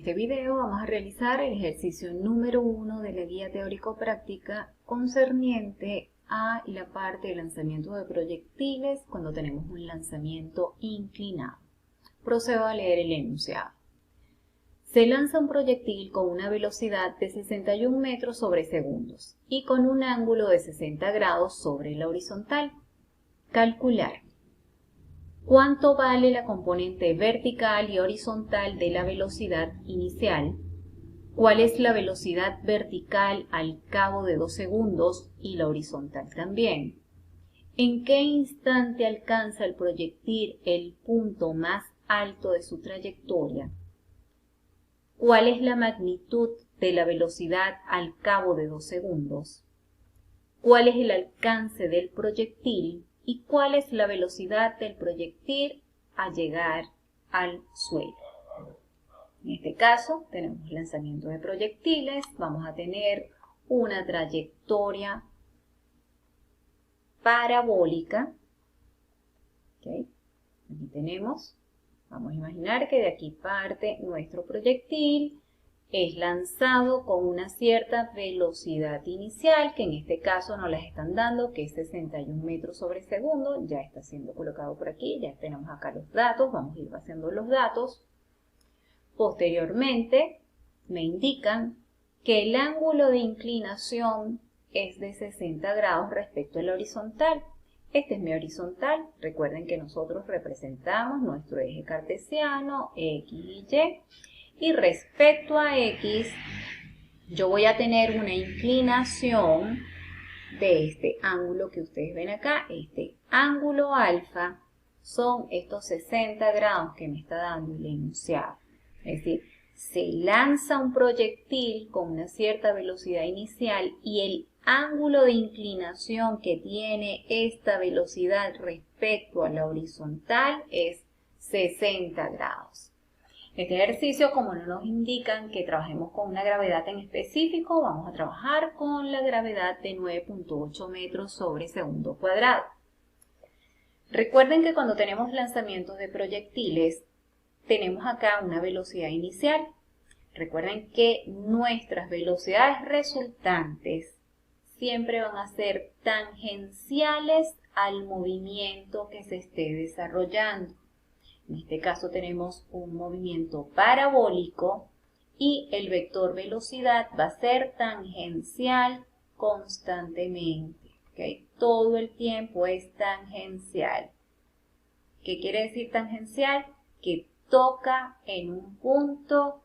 este video vamos a realizar el ejercicio número 1 de la guía teórico-práctica concerniente a la parte de lanzamiento de proyectiles cuando tenemos un lanzamiento inclinado. Procedo a leer el enunciado. Se lanza un proyectil con una velocidad de 61 metros sobre segundos y con un ángulo de 60 grados sobre la horizontal. Calcular. ¿Cuánto vale la componente vertical y horizontal de la velocidad inicial? ¿Cuál es la velocidad vertical al cabo de 2 segundos y la horizontal también? ¿En qué instante alcanza el proyectil el punto más alto de su trayectoria? ¿Cuál es la magnitud de la velocidad al cabo de 2 segundos? ¿Cuál es el alcance del proyectil? ¿Y cuál es la velocidad del proyectil a llegar al suelo? En este caso tenemos lanzamiento de proyectiles, vamos a tener una trayectoria parabólica. ¿Okay? Aquí tenemos, vamos a imaginar que de aquí parte nuestro proyectil, es lanzado con una cierta velocidad inicial, que en este caso nos las están dando, que es 61 metros sobre segundo. Ya está siendo colocado por aquí, ya tenemos acá los datos, vamos a ir haciendo los datos. Posteriormente me indican que el ángulo de inclinación es de 60 grados respecto a la horizontal. Este es mi horizontal. Recuerden que nosotros representamos nuestro eje cartesiano, X y Y. Y respecto a X, yo voy a tener una inclinación de este ángulo que ustedes ven acá. Este ángulo alfa son estos 60 grados que me está dando el enunciado. Es decir, se lanza un proyectil con una cierta velocidad inicial y el ángulo de inclinación que tiene esta velocidad respecto a la horizontal es 60 grados. Este ejercicio, como no nos indican que trabajemos con una gravedad en específico, vamos a trabajar con la gravedad de 9.8 metros sobre segundo cuadrado. Recuerden que cuando tenemos lanzamientos de proyectiles, tenemos acá una velocidad inicial. Recuerden que nuestras velocidades resultantes siempre van a ser tangenciales al movimiento que se esté desarrollando. En este caso tenemos un movimiento parabólico y el vector velocidad va a ser tangencial constantemente. ¿Okay? Todo el tiempo es tangencial. ¿Qué quiere decir tangencial? Que toca en un punto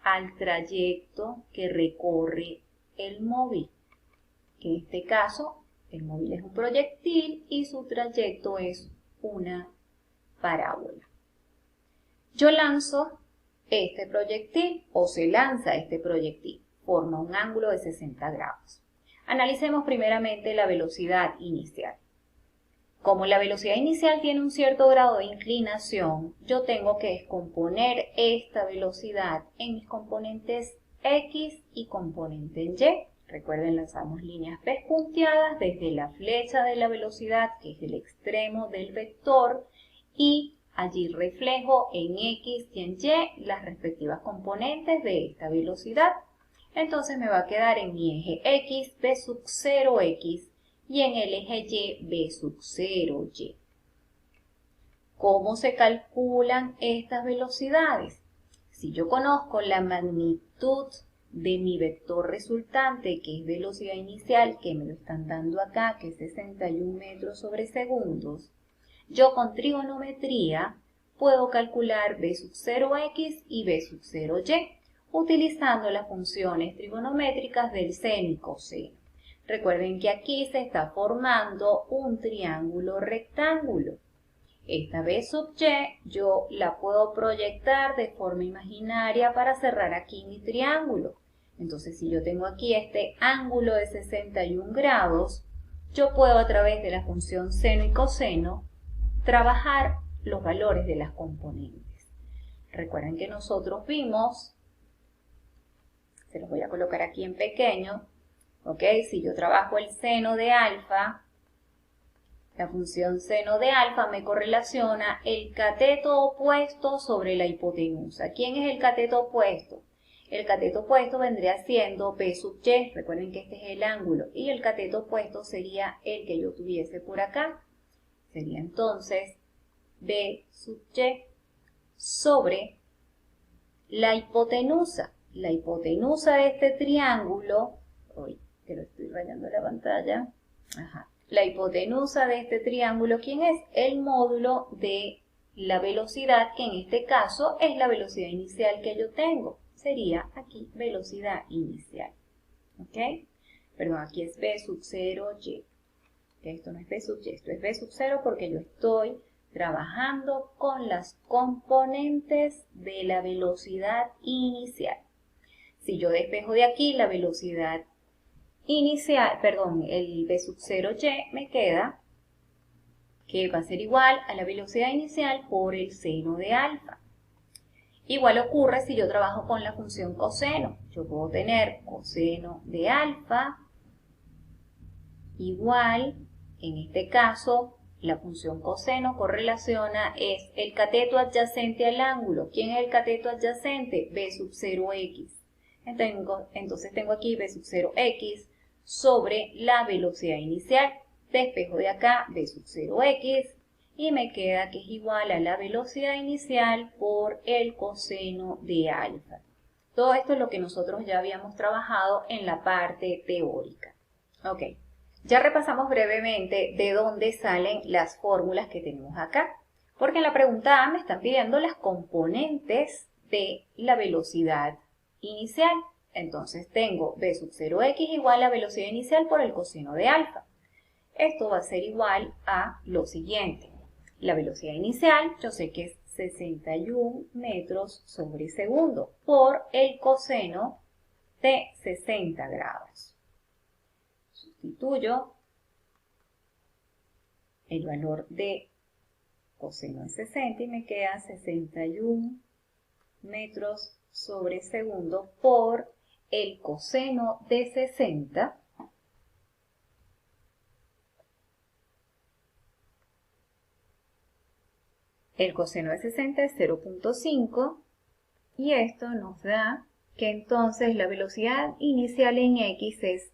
al trayecto que recorre el móvil. En este caso, el móvil es un proyectil y su trayecto es una parábola. Yo lanzo este proyectil o se lanza este proyectil. Forma un ángulo de 60 grados. Analicemos primeramente la velocidad inicial. Como la velocidad inicial tiene un cierto grado de inclinación, yo tengo que descomponer esta velocidad en mis componentes X y componente Y. Recuerden, lanzamos líneas pespunteadas desde la flecha de la velocidad, que es el extremo del vector, y allí reflejo en X y en Y las respectivas componentes de esta velocidad. Entonces me va a quedar en mi eje X, B sub 0X, y en el eje Y, B sub 0Y. ¿Cómo se calculan estas velocidades? Si yo conozco la magnitud de mi vector resultante, que es velocidad inicial, que me lo están dando acá, que es 61 metros sobre segundos, yo con trigonometría puedo calcular B sub 0X y B sub 0Y, utilizando las funciones trigonométricas del seno y coseno. Recuerden que aquí se está formando un triángulo rectángulo. Esta B sub Y yo la puedo proyectar de forma imaginaria para cerrar aquí mi triángulo. Entonces, si yo tengo aquí este ángulo de 61 grados, yo puedo a través de la función seno y coseno trabajar los valores de las componentes. Recuerden que nosotros vimos, se los voy a colocar aquí en pequeño, ¿ok? Si yo trabajo el seno de alfa, La función seno de alfa me correlaciona el cateto opuesto sobre la hipotenusa. ¿Quién es el cateto opuesto? El cateto opuesto vendría siendo B sub y. Recuerden que este es el ángulo. Y el cateto opuesto sería el que yo tuviese por acá. Sería entonces B sub y sobre la hipotenusa. La hipotenusa de este triángulo, uy, que lo estoy rayando la pantalla. Ajá. La hipotenusa de este triángulo, ¿quién es? El módulo de la velocidad, que en este caso es la velocidad inicial que yo tengo. Sería aquí velocidad inicial. ¿Ok? Perdón, aquí es B sub 0y. Esto no es B sub y, esto es B sub 0 porque yo estoy trabajando con las componentes de la velocidad inicial. Si yo despejo de aquí la velocidad inicial, perdón, el B sub 0y me queda que va a ser igual a la velocidad inicial por el seno de alfa. Igual ocurre si yo trabajo con la función coseno. Yo puedo tener coseno de alfa igual, en este caso, la función coseno correlaciona es el cateto adyacente al ángulo. ¿Quién es el cateto adyacente? B sub 0x. Entonces tengo aquí B sub 0x sobre la velocidad inicial. Despejo de acá B sub 0x y me queda que es igual a la velocidad inicial por el coseno de alfa. Todo esto es lo que nosotros ya habíamos trabajado en la parte teórica. Ok. Ya repasamos brevemente de dónde salen las fórmulas que tenemos acá, porque en la pregunta A me están pidiendo las componentes de la velocidad inicial. Entonces tengo B sub 0x igual a velocidad inicial por el coseno de alfa. Esto va a ser igual a lo siguiente. La velocidad inicial yo sé que es 61 metros sobre segundo por el coseno de 60 grados. Sustituyo el valor de coseno de 60 y me queda 61 metros sobre segundo por el coseno de 60. El coseno de 60 es 0.5 y esto nos da que entonces la velocidad inicial en x es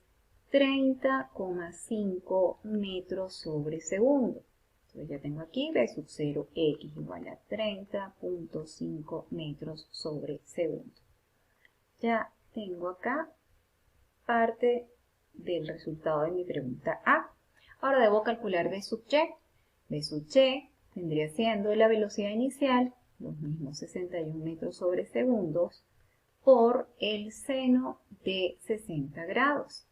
30,5 metros sobre segundo. Entonces ya tengo aquí B sub 0x igual a 30,5 metros sobre segundo. Ya tengo acá parte del resultado de mi pregunta A. Ahora debo calcular B sub y. B sub y vendría siendo la velocidad inicial, los mismos 61 metros sobre segundos, por el seno de 60 grados.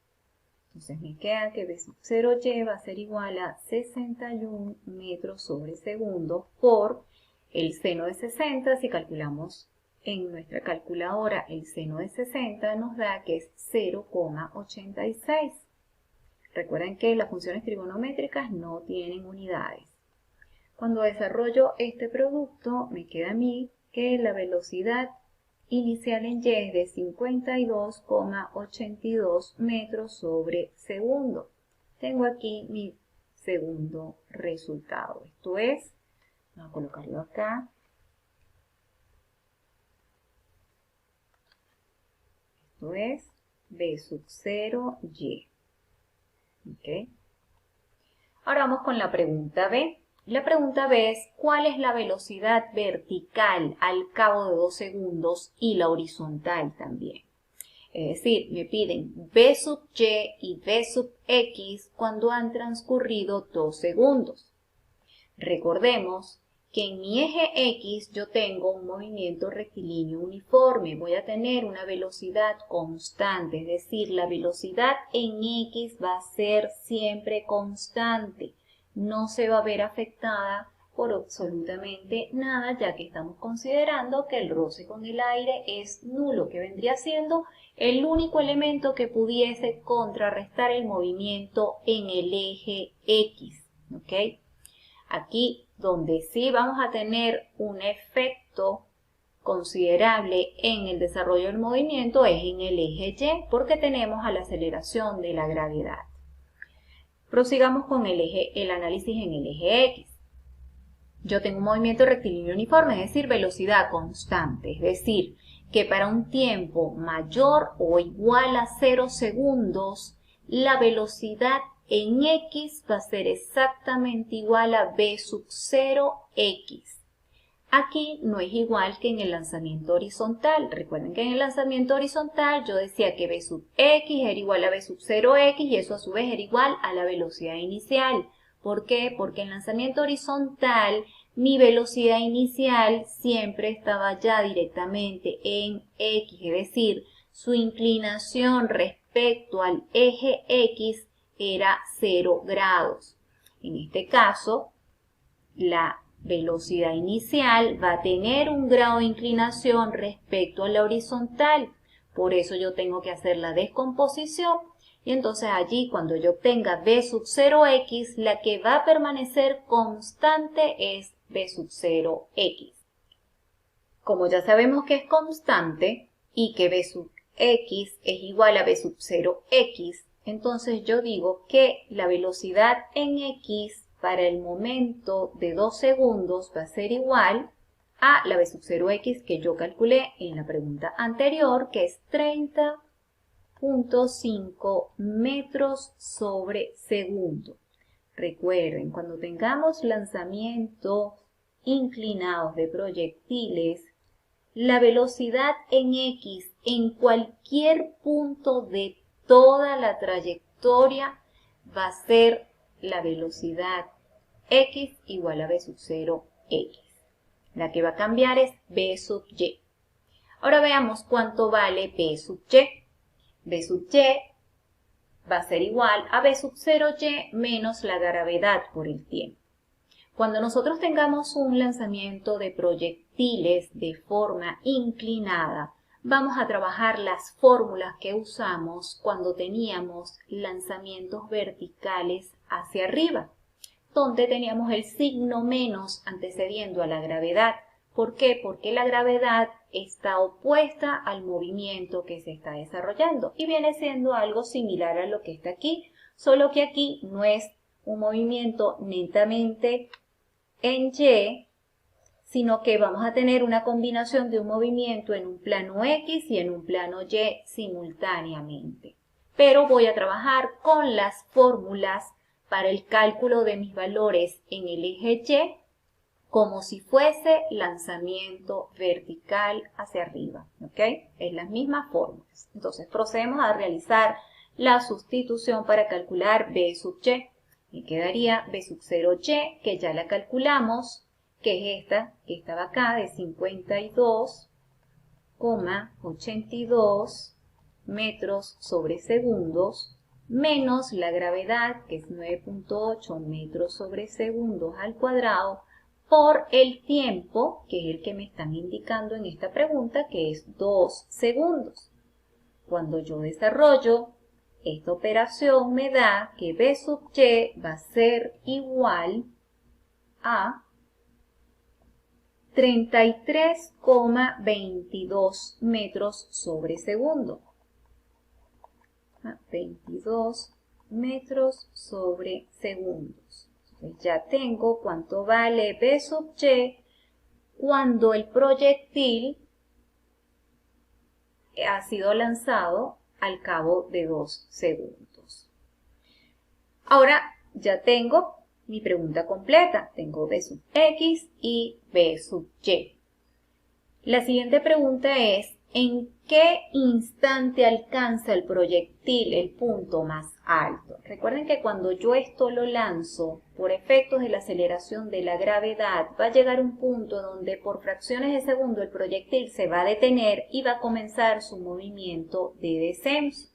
Entonces me queda que B sub 0y va a ser igual a 61 metros sobre segundo por el seno de 60. Si calculamos en nuestra calculadora el seno de 60 nos da que es 0,86. Recuerden que las funciones trigonométricas no tienen unidades. Cuando desarrollo este producto me queda a mí que la velocidad inicial en y es de 52,82 metros sobre segundo. Tengo aquí mi segundo resultado. Esto es, vamos a colocarlo acá. Esto es B sub 0y. ¿Okay? Ahora vamos con la pregunta B. La pregunta B es, ¿cuál es la velocidad vertical al cabo de 2 segundos y la horizontal también? Es decir, me piden B sub y y B sub x cuando han transcurrido 2 segundos. Recordemos que en mi eje X yo tengo un movimiento rectilíneo uniforme. Voy a tener una velocidad constante, es decir, la velocidad en X va a ser siempre constante. No se va a ver afectada por absolutamente nada, ya que estamos considerando que el roce con el aire es nulo, que vendría siendo el único elemento que pudiese contrarrestar el movimiento en el eje X. ¿Ok? Aquí donde sí vamos a tener un efecto considerable en el desarrollo del movimiento es en el eje Y, porque tenemos a la aceleración de la gravedad. Prosigamos con el análisis en el eje X. Yo tengo un movimiento rectilíneo uniforme, es decir, velocidad constante, es decir, que para un tiempo mayor o igual a 0 segundos, la velocidad en X va a ser exactamente igual a v sub 0x. Aquí no es igual que en el lanzamiento horizontal. Recuerden que en el lanzamiento horizontal yo decía que v sub x era igual a v sub 0x y eso a su vez era igual a la velocidad inicial. ¿Por qué? Porque en lanzamiento horizontal mi velocidad inicial siempre estaba ya directamente en x, es decir, su inclinación respecto al eje x era 0 grados. En este caso, la velocidad inicial va a tener un grado de inclinación respecto a la horizontal. Por eso yo tengo que hacer la descomposición. Y entonces allí cuando yo obtenga v sub 0x, la que va a permanecer constante es v sub 0x. Como ya sabemos que es constante y que v sub x es igual a v sub 0x, entonces yo digo que la velocidad en x para el momento de 2 segundos va a ser igual a la v sub 0x que yo calculé en la pregunta anterior, que es 30.5 metros sobre segundo. Recuerden, cuando tengamos lanzamientos inclinados de proyectiles, la velocidad en X en cualquier punto de toda la trayectoria va a ser la velocidad X igual a v sub 0x. La que va a cambiar es v sub y. Ahora veamos cuánto vale v sub y. V sub y va a ser igual a v sub 0y menos la gravedad por el tiempo. Cuando nosotros tengamos un lanzamiento de proyectiles de forma inclinada, vamos a trabajar las fórmulas que usamos cuando teníamos lanzamientos verticales hacia arriba, donde teníamos el signo menos antecediendo a la gravedad. ¿Por qué? Porque la gravedad está opuesta al movimiento que se está desarrollando y viene siendo algo similar a lo que está aquí, solo que aquí no es un movimiento netamente en Y, sino que vamos a tener una combinación de un movimiento en un plano X y en un plano Y simultáneamente. Pero voy a trabajar con las fórmulas para el cálculo de mis valores en el eje Y como si fuese lanzamiento vertical hacia arriba, ¿ok? Es las mismas fórmulas. Entonces procedemos a realizar la sustitución para calcular v sub y. Me quedaría v sub 0y, que ya la calculamos, que es esta, que estaba acá, de 52,82 metros sobre segundos, menos la gravedad, que es 9.8 metros sobre segundos al cuadrado, por el tiempo, que es el que me están indicando en esta pregunta, que es 2 segundos. Cuando yo desarrollo esta operación me da que v sub y va a ser igual a 33,22 metros sobre segundo. 22 metros sobre segundos. Entonces ya tengo cuánto vale v sub y cuando el proyectil ha sido lanzado al cabo de 2 segundos. Ahora ya tengo mi pregunta completa. Tengo v sub x y v sub y. La siguiente pregunta es, ¿en qué instante alcanza el proyectil el punto más alto? Recuerden que cuando yo esto lo lanzo, por efectos de la aceleración de la gravedad, va a llegar un punto donde por fracciones de segundo el proyectil se va a detener y va a comenzar su movimiento de descenso.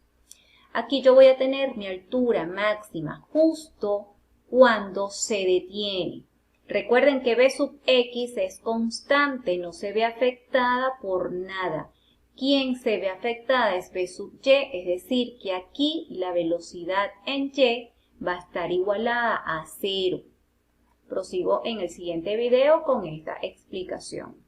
Aquí yo voy a tener mi altura máxima justo cuando se detiene. Recuerden que v sub x es constante, no se ve afectada por nada. Quien se ve afectada es v sub y, es decir, que aquí la velocidad en y va a estar igualada a 0. Prosigo en el siguiente video con esta explicación.